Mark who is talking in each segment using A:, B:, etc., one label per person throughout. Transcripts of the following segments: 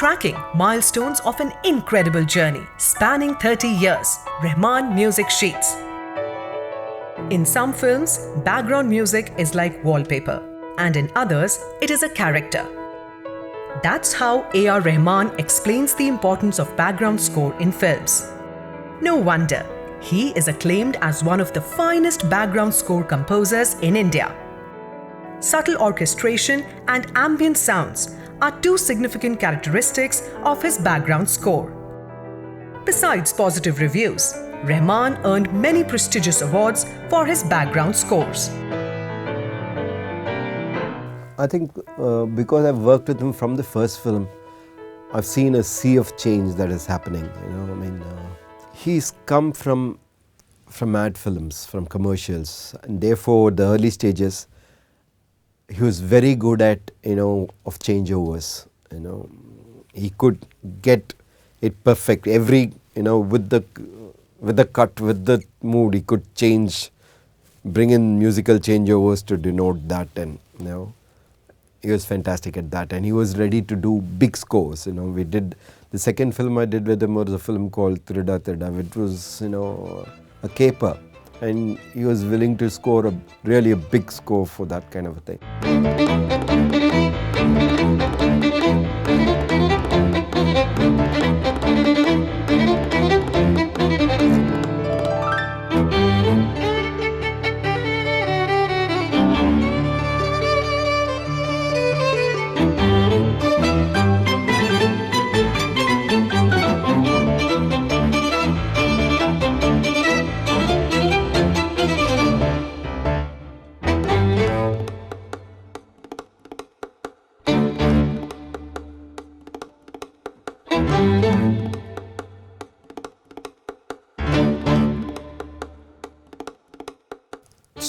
A: tracking milestones of an incredible journey spanning 30 years. Rahman Music Sheets. In some films, background music is like wallpaper, and in others, it is a character. That's how A.R. Rahman explains the importance of background score in films. No wonder, he is acclaimed as one of the finest background score composers in India. Subtle orchestration and ambient sounds are two significant characteristics of his background score. Besides positive reviews, Rahman earned many prestigious awards for his background scores.
B: I think because I've worked with him from the first film, I've seen a sea of change that is happening. He's come from ad films, from commercials, and therefore the early stages, he was very good at of changeovers. He could get it perfect. Every with the cut, with the mood, he could bring in musical changeovers to denote that, and he was fantastic at that, and he was ready to do big scores. We did the second film I did with him was a film called Thiruda Thiruda, which was a caper, and he was willing to score really a big score for that kind of a thing.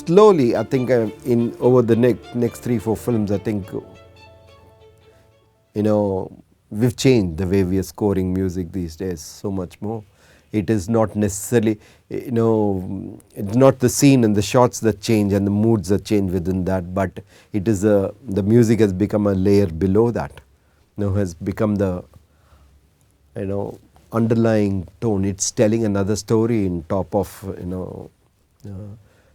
B: Slowly, I think over the next 3-4 films, I think we've changed the way we are scoring music these days so much more. It is not necessarily it's not the scene and the shots that change and the moods that change within that, but it is the music has become a layer below that. Has become the underlying tone. It's telling another story in top of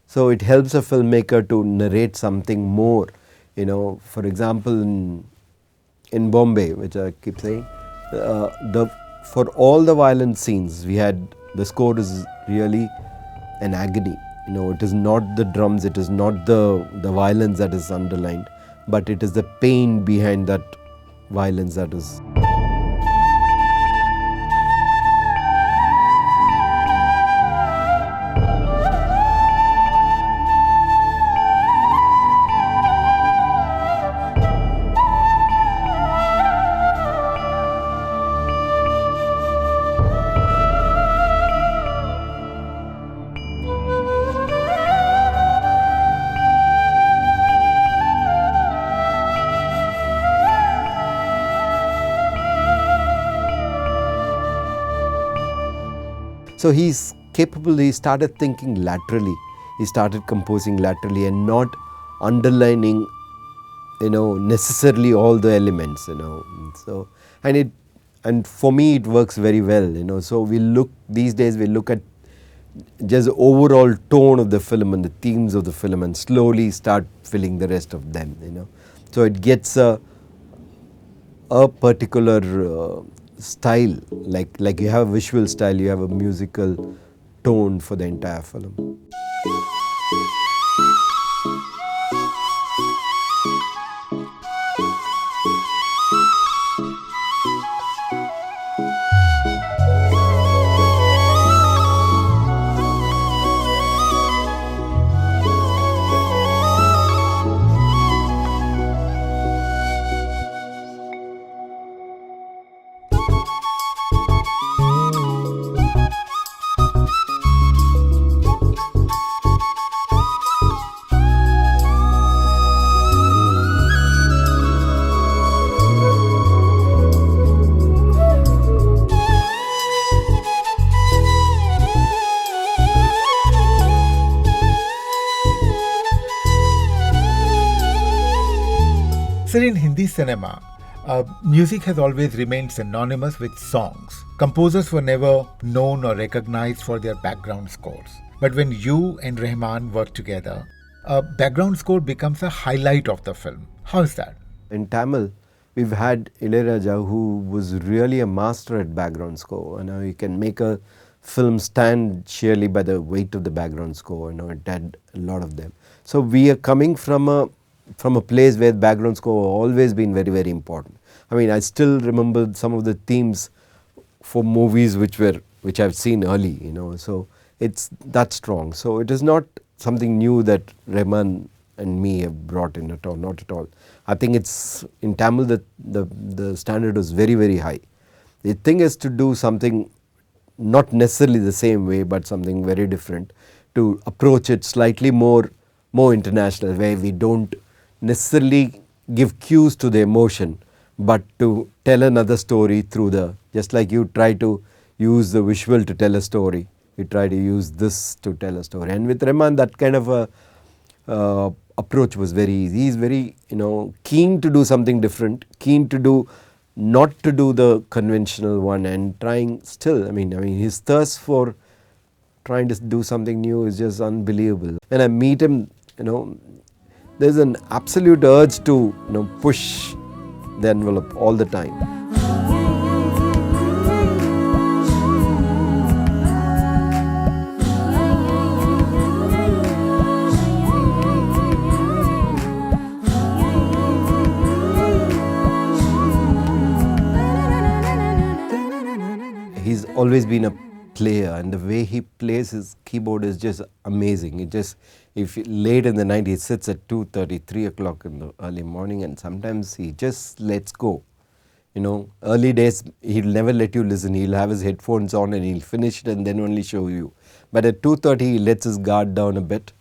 B: so it helps a filmmaker to narrate something more. For example, in Bombay, which I keep saying, for all the violent scenes, the score is really an agony. It is not the drums, it is not the violence that is underlined, but it is the pain behind that violence that is. So he's capable, he started thinking laterally, he started composing laterally and not underlining, necessarily all the elements, So, and for me it works very well, So these days we look at just the overall tone of the film and the themes of the film and slowly start filling the rest of them, So it gets a particular style, like you have a visual style, you have a musical tone for the entire film.
C: Sir, in Hindi cinema, Music has always remained synonymous with songs. Composers were never known or recognized for their background scores. But when you and Rahman work together, a background score becomes a highlight of the film. How is that?
B: In Tamil, we've had Ilayaraja, who was really a master at background score. He can make a film stand sheerly by the weight of the background score. It had a lot of them. So we are coming from a place where background score has always been very, very important. I still remember some of the themes for movies which I've seen early, so it's that strong. So it is not something new that Rahman and me have brought in at all, not at all. I think it's in Tamil that the standard was very, very high. The thing is to do something not necessarily the same way, but something very different, to approach it slightly more international, where we don't necessarily give cues to the emotion, but to tell another story through just like you try to use the visual to tell a story, we try to use this to tell a story. And with Rahman, that kind of a approach was very easy. He's very, keen to do something different, keen to not to do the conventional one, and trying still. His thirst for trying to do something new is just unbelievable. When I meet him, there's an absolute urge to, push the envelope all the time. He's always been a player, and the way he plays his keyboard is just amazing. If late in the night he sits at 2:30, 3 o'clock in the early morning, and sometimes he just lets go. Early days he'll never let you listen. He'll have his headphones on and he'll finish it and then only show you. But at 2:30 he lets his guard down a bit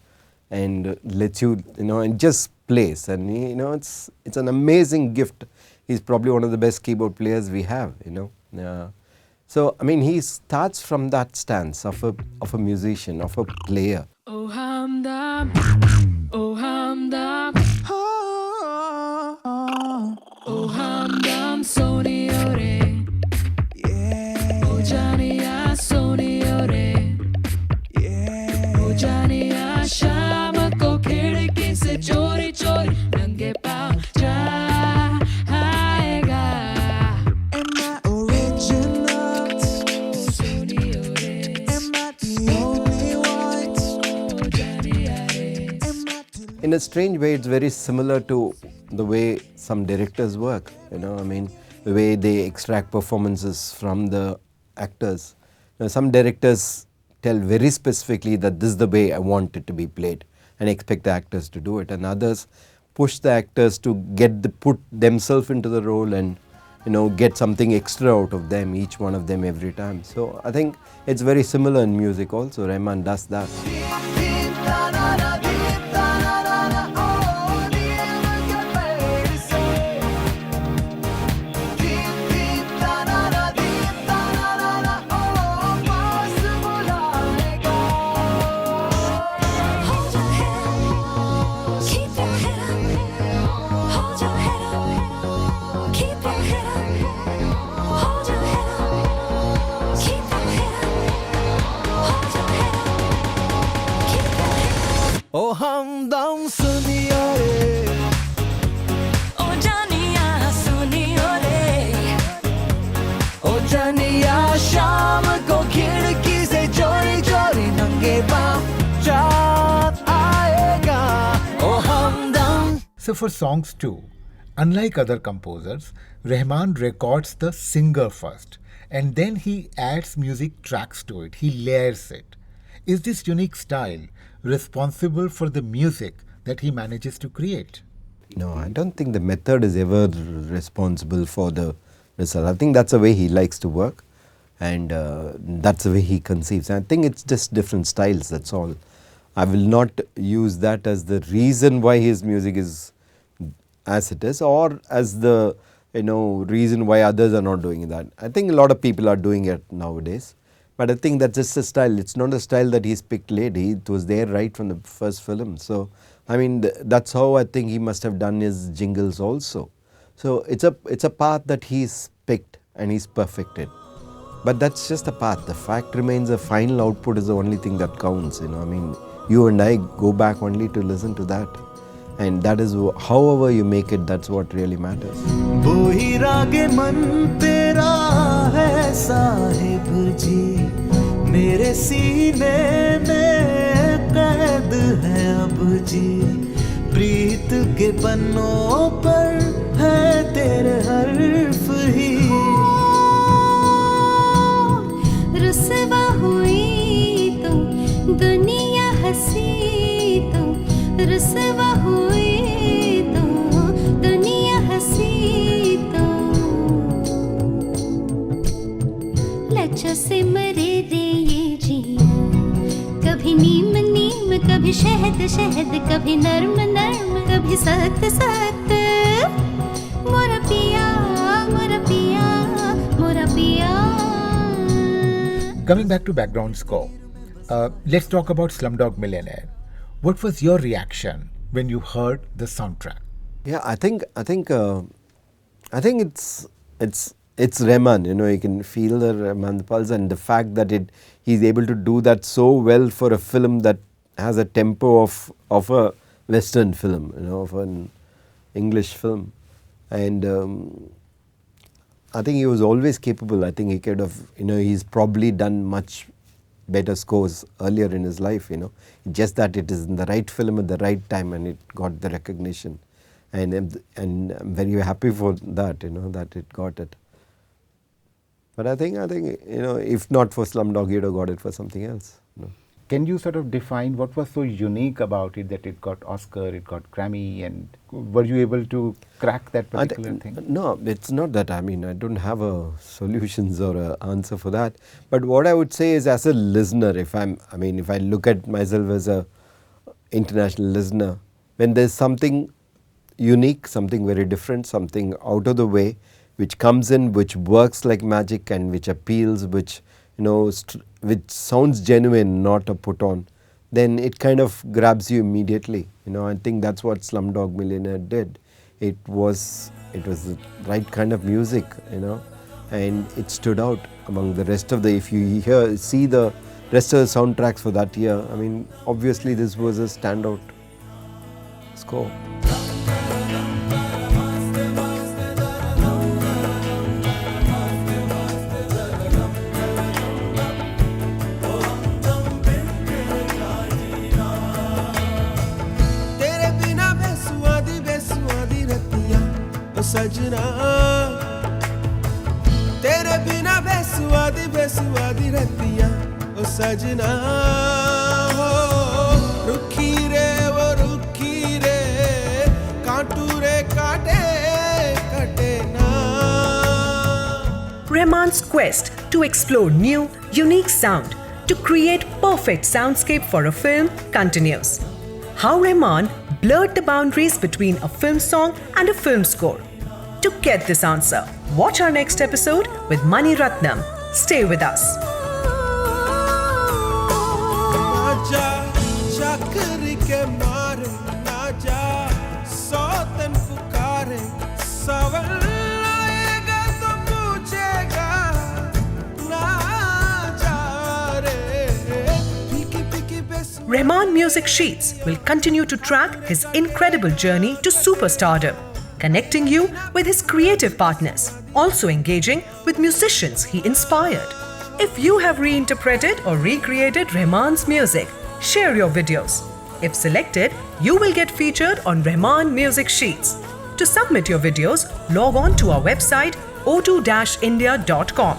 B: and lets you, and just plays. And it's an amazing gift. He's probably one of the best keyboard players we have. So he starts from that stance of a musician, of a player.
D: Oh Hamdam, oh Hamdam, oh Hamdam, Soni ore, oh Janiya Soni ore, oh Janiya Sham ko khidki se chori chori nange pav
B: in a strange way, it's very similar to the way some directors work, the way they extract performances from the actors. Some directors tell very specifically that this is the way I want it to be played and expect the actors to do it, and others push the actors to put themselves into the role and get something extra out of them, each one of them every time. So I think it's very similar in music also. Rahman does that.
D: Oh Hamdam Suniya re, oh Janiya Suniya re, oh Janiya Sham ko khidki se chori chori nange pav chaat aayega, oh Hamdam.
C: So for songs too, unlike other composers, Rahman records the singer first and then he adds music tracks to it, he layers it. Is this unique style responsible for the music that he manages to create?
B: No, I don't think the method is ever responsible for the result. I think that's the way he likes to work, and that's the way he conceives. I think it's just different styles, that's all. I will not use that as the reason why his music is as it is, or as the reason why others are not doing that. I think a lot of people are doing it nowadays. But I think that's just a style. It's not a style that he's picked late. It was there right from the first film. So, that's how I think he must have done his jingles also. So it's a path that he's picked and he's perfected. But that's just a path. The fact remains the final output is the only thing that counts. I mean, you and I go back only to listen to that. And that is, however you make it, that's what really matters.
D: वही रागे मन तेरा है साहिब जी, मेरे सीने में कैद है अब जी, प्रीत के पन्नों पर है तेरे हर्फ ही, रुसवा हुई तो दुनिया हंसी तो, रुसवा हुई तो दुनिया हंसी तो, लज्जा से मरे रे ये जिया, कभी नीम नीम कभी शहद शहद, कभी नर्म नर्म कभी सख्त सख्त, मोरा पिया मोरा पिया मोरा पिया.
C: Coming back to background score, let's talk about Slumdog Millionaire. What was your reaction when you heard the soundtrack?
B: Yeah, I think it's Rahman. You can feel the Rahman pulse, and the fact that he's able to do that so well for a film that has a tempo of a Western film, of an English film, and I think he was always capable. I think he could have, he's probably done much better scores earlier in his life, just that it is in the right film at the right time and it got the recognition, and I'm very happy for that, that it got it. But I think if not for Slumdog, he'd have got it for something else.
E: Can you sort of define what was so unique about it that it got Oscar, it got Grammy, and were you able to crack that particular thing?
B: No, it's not that. I mean, I don't have a solutions or a answer for that. But what I would say is, as a listener, if I look at myself as a international listener, when there's something unique, something very different, something out of the way, which comes in, which works like magic and which appeals, which which sounds genuine, not a put on, then it kind of grabs you immediately. I think that's what Slumdog Millionaire did. It was the right kind of music, and it stood out among the rest of the, if you see the rest of the soundtracks for that year, I mean, obviously this was a standout score.
D: सजना तेरे बिना बेसुवादी रहतियां ओ सजना हो रुखी रे वो रुखी रे कांटू रे काटे कटे ना.
A: Rahman's quest to explore new, unique sound to create perfect soundscape for a film continues. How Rahman blurred the boundaries between a film song and a film score. To get this answer, watch our next episode with Mani Ratnam. Stay with us. Rahman Music Sheets will continue to track his incredible journey to superstardom, connecting you with his creative partners, also engaging with musicians he inspired. If you have reinterpreted or recreated Rahman's music, share your videos. If selected, you will get featured on Rahman Music Sheets. To submit your videos, log on to our website o2india.com.